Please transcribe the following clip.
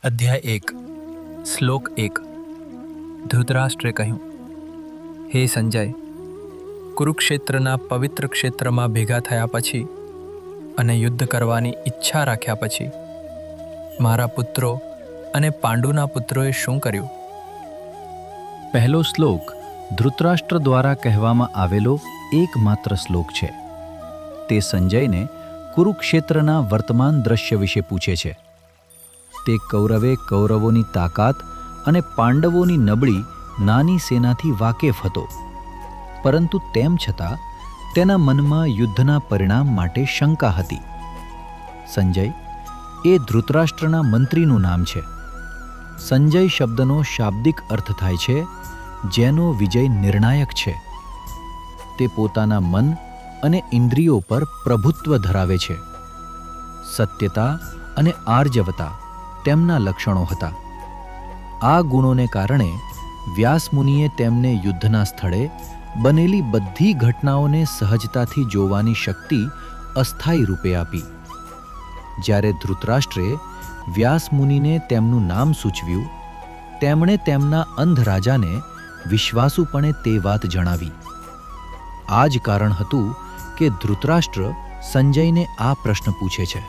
અધ્યાય 1 શ્લોક 1 ધૃતરાષ્ટ્રે કહ્યું, હે સંજય, કુરુક્ષેત્રના પવિત્ર ક્ષેત્રમાં ભેગા થયા પછી અને યુદ્ધ કરવાની ઈચ્છા રાખ્યા પછી મારા પુત્રો અને પાંડુના પુત્રોએ શું કર્યું? પહેલો શ્લોક ધૃતરાષ્ટ્ર દ્વારા કહેવામાં આવેલો એકમાત્ર શ્લોક છે. તે સંજયને કુરુક્ષેત્રના વર્તમાન દ્રશ્ય વિશે પૂછે છે. તે કૌરવોની તાકાત અને પાંડવોની નબળી નાની સેનાથી વાકેફ હતો, પરંતુ તેમ છતાં તેના મનમાં યુદ્ધના પરિણામ માટે શંકા હતી. સંજય એ ધૃતરાષ્ટ્રના મંત્રીનું નામ છે. સંજય શબ્દનો શાબ્દિક અર્થ થાય છે જેનો વિજય નિર્ણાયક છે. તે પોતાના મન અને ઇન્દ્રિયો પર પ્રભુત્વ ધરાવે છે. સત્યતા અને આર્જવતા તેમના લક્ષણો હતા. આ ગુણોને કારણે વ્યાસમુનિએ તેમને યુદ્ધના સ્થળે બનેલી બધી ઘટનાઓને સહજતાથી જોવાની શક્તિ અસ્થાયી રૂપે આપી. જ્યારે ધૃતરાષ્ટ્રે વ્યાસમુનિને તેમનું નામ સૂચવ્યું, તેમણે તેમના અંધ રાજાને વિશ્વાસુપણે તે વાત જણાવી. આ જ કારણ હતું કે ધૃતરાષ્ટ્ર સંજયને આ પ્રશ્ન પૂછે છે.